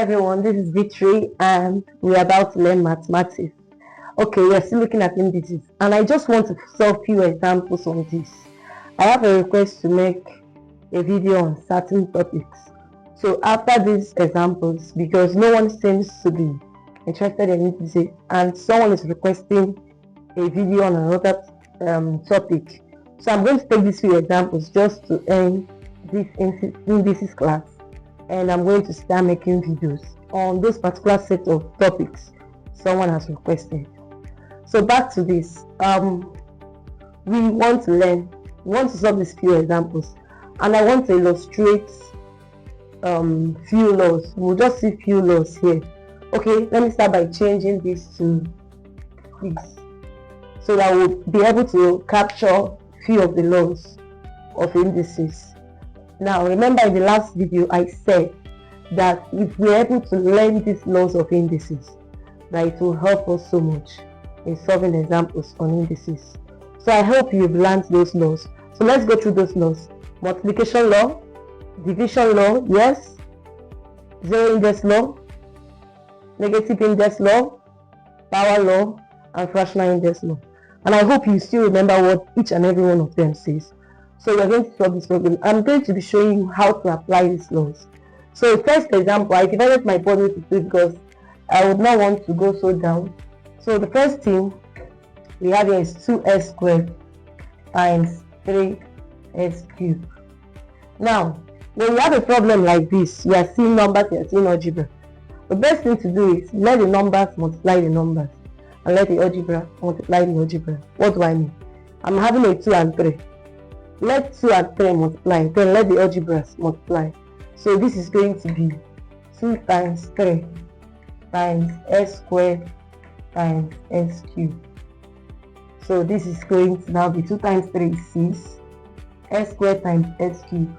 everyone, this is Victory and we're about to learn mathematics. Okay, we're still looking at indices and I just want to solve few examples on this. I have a request to make a video on certain topics. So after these examples, because no one seems to be interested in indices and someone is requesting a video on another topic. So I'm going to take these few examples just to end this indices class. And I'm going to start making videos on those particular set of topics someone has requested. So back to this, we want to solve these few examples, and I want to illustrate few laws. We'll just see few laws here. Okay, let me start by changing this to this, so that we'll be able to capture few of the laws of indices. Now, remember in the last video, I said that if we're able to learn these laws of indices, that it will help us so much in solving examples on indices. So I hope you've learned those laws. So let's go through those laws. Multiplication law, division law, yes, zero index law, negative index law, power law, and fractional index law. And I hope you still remember what each and every one of them says. So we're going to solve this problem. I'm going to be showing you how to apply these laws. So first example, I divided my body into two because I would not want to go so down. So the first thing we have here is 2s squared times 3s cubed. Now, when you have a problem like this, you are seeing numbers, you are seeing algebra. The best thing to do is let the numbers multiply the numbers and let the algebra multiply the algebra. What do I mean? I'm having a 2 and 3. Let 2 and 3 multiply, then let the algebras multiply. So this is going to be 2 times 3 times s squared times s cubed. So this is going to now be 2 times 3 is 6. S squared times s cubed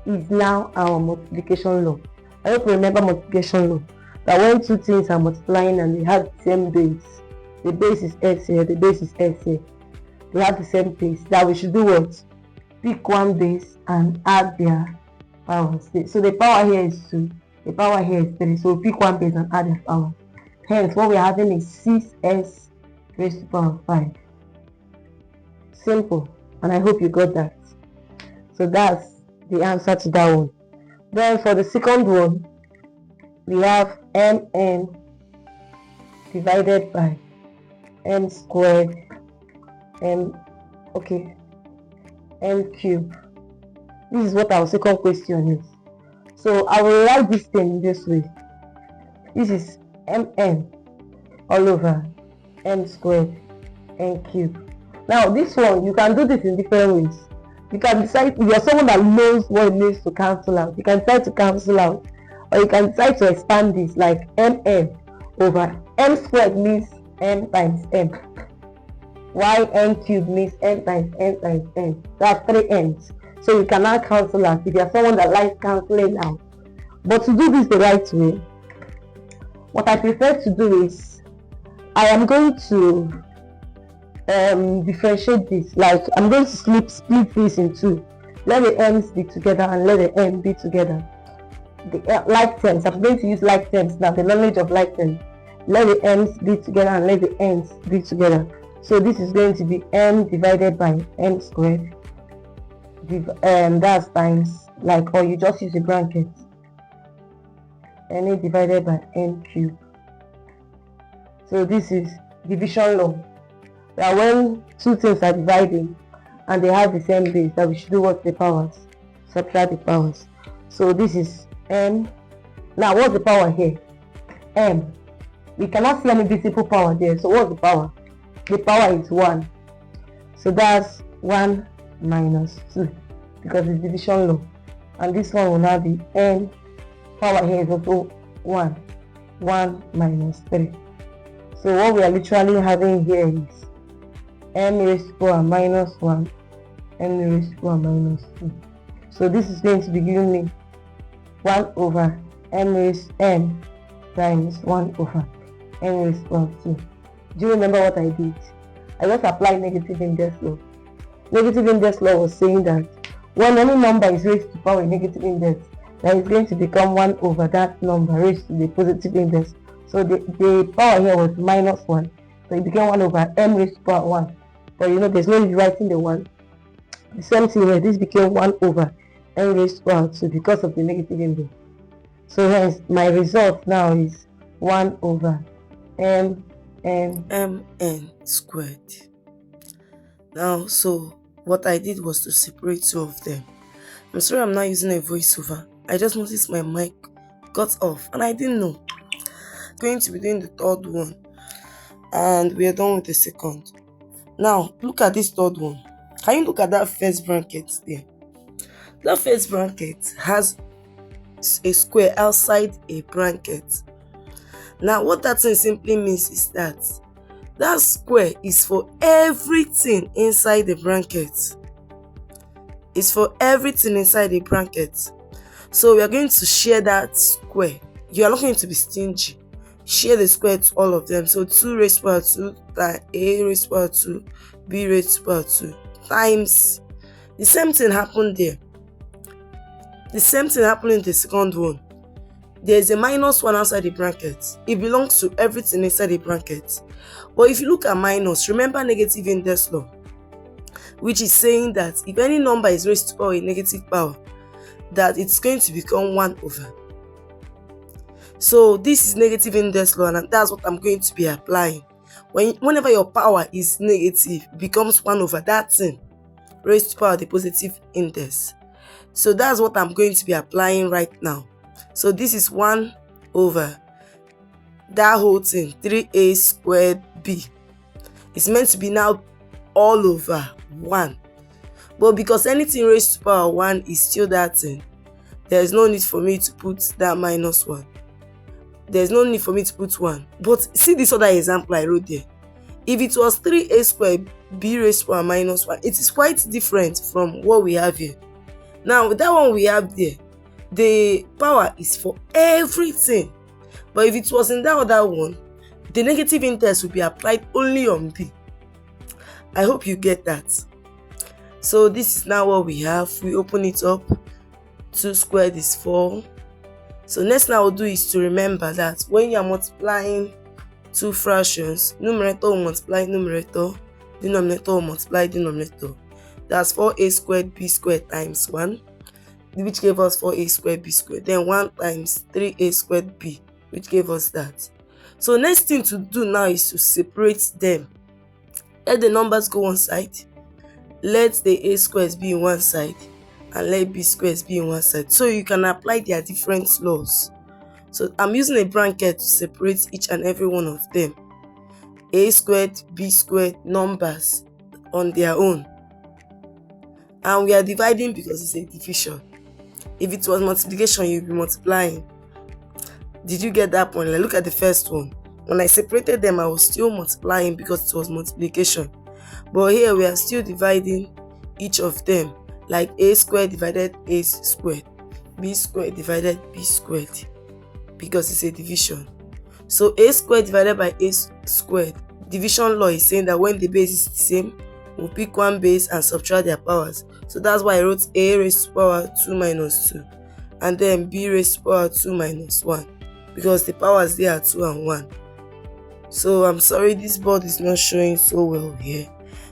is now our multiplication law. I hope you remember multiplication law, that when two things are multiplying and they have the same base, the base is s here, the base is s here, they have the same base, that we should do what? Pick one base and add their powers. So the power here is 2, the power here is 3, so we pick one base and add their power. Hence what we're having is 6s raised to the power 5. Simple, and I hope you got that. So that's the answer to that one. Then for the second one, we have mn divided by m squared m cube. This is what our second question is. So I will write this thing this way. This is mn all over m squared m cube. Now this one, you can do this in different ways. You can decide, if you're someone that knows what it means to cancel out, you can decide to cancel out, or you can decide to expand this like mn over m squared means m times m, while n cubed means n times n times n. That's 3 n's. So you cannot cancel out if you're someone that likes cancelling out. But to do this the right way, what I prefer to do is I am going to differentiate this. Like I'm going to split this in two. Let the m's be together and let the n be together. The like terms, I'm going to use like terms now, the knowledge of like terms. Let the m's be together and let the n's be together. So this is going to be m divided by m squared. That's times, like, or you just use a bracket, n divided by n cubed. So this is division law, that when two things are dividing and they have the same base, that we should do what? The powers, subtract the powers. So this is m. Now what's the power here? M. We cannot see any visible power there, so what's the power? The power is 1. So that's 1 minus 2, because it's division law. And this one will now be n. Power here is also 1. 1 minus 3. So what we are literally having here is m raised to the power minus 1, m raised to the power minus 2. So this is going to be giving me 1 over m raised n times 1 over n raised to the power 2. Do you remember what I did? I just applied negative index law. Negative index law was saying that when any number is raised to power a negative index, that is going to become 1 over that number raised to the positive index. So the power here was -1. So it became 1 over m raised to power 1. But there's no writing the 1. The same thing here, this became 1 over m raised to power 2 because of the negative index. So hence my result now is 1 over mn squared. Now, so what I did was to separate two of them. I'm sorry I'm not using a voiceover. I just noticed my mic got off and I didn't know. Going to be doing the third one and we are done with the second. Now look at this third one. Can you look at that first bracket there? That first bracket has a square outside a bracket. Now what that thing simply means is that square is for everything inside the bracket. It's for everything inside the bracket. So we are going to share that square. You are not going to be stingy. Share the square to all of them. So 2 raised to power 2 times a raised to power 2 b raised to power 2 times. The same thing happened there. The same thing happened in the second one. There's a -1 outside the bracket. It belongs to everything inside the bracket. But if you look at minus, remember negative index law, which is saying that if any number is raised to power a negative power, that it's going to become 1 over. So this is negative index law, and that's what I'm going to be applying. Whenever your power is negative, it becomes 1 over that thing raised to power the positive index. So that's what I'm going to be applying right now. So this is 1 over that whole thing, 3a squared b. It's meant to be now all over 1. But because anything raised to power 1 is still that thing, there's no need for me to put that -1. There's no need for me to put 1. But see this other example I wrote there. If it was 3a squared b raised to power -1, it is quite different from what we have here. Now with that one we have there, the power is for everything. But if it was in that other one, the negative index will be applied only on b. I hope you get that. So this is now what we have. We open it up. 2 squared is 4. So next thing I will do is to remember that when you are multiplying two fractions, numerator will multiply numerator, denominator will multiply denominator. That's 4a squared b squared times 1, which gave us 4a squared b squared. Then 1 times 3a squared b, which gave us that. So next thing to do now is to separate them. Let the numbers go one side. Let the a squares be in one side and let b squares be in one side, so you can apply their different laws. So I'm using a bracket to separate each and every one of them. A squared, b squared, numbers on their own. And we are dividing because it's a division. If it was multiplication, you'll be multiplying. Did you get that point? Like, look at the first one. When I separated them, I was still multiplying because it was multiplication. But here we are still dividing each of them, like a squared divided a squared, b squared divided b squared, because it's a division. So a squared divided by a squared, division law is saying that when the base is the same, we'll pick one base and subtract their powers. So that's why I wrote a raised to power 2 minus 2, and then b raised to power 2 minus 1, because the powers there are 2 and 1. So I'm sorry this board is not showing so well here.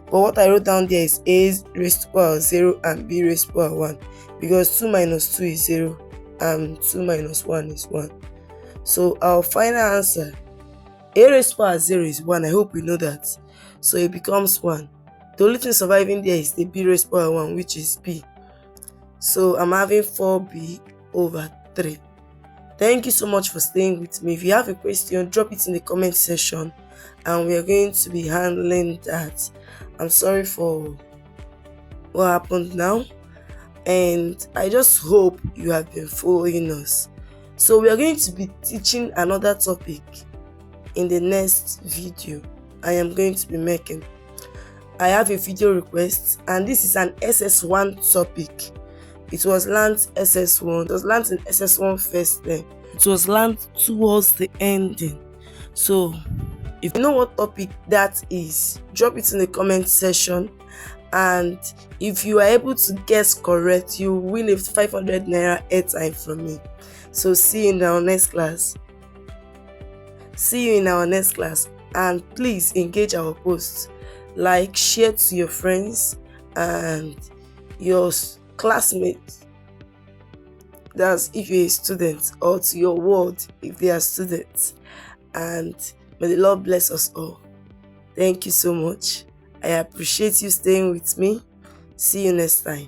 But what I wrote down there is a raised to power 0 and b raised to power 1, because 2 minus 2 is 0 and 2 minus 1 is 1. So our final answer, a raised to power 0 is 1. I hope we know that. So it becomes 1. The only thing surviving there is the b raised to power 1, which is b. So I'm having 4b over 3. Thank you so much for staying with me. If you have a question, drop it in the comment section and we are going to be handling that. I'm sorry for what happened now, and I just hope you have been following us. So we are going to be teaching another topic in the next video I am going to be making. I have a video request, and this is an SS1 topic. It was learned SS1. It was learned in SS1 first, then it was learned towards the ending. So if you know what topic that is, drop it in the comment section And if you are able to guess correct, you win a 500 naira airtime from me. So see you in our next class. And please engage our posts, like, share to your friends and your classmates, that's if you're a student, or to your world if they are students. And may the Lord bless us all. Thank you so much. I appreciate you staying with me. See you next time.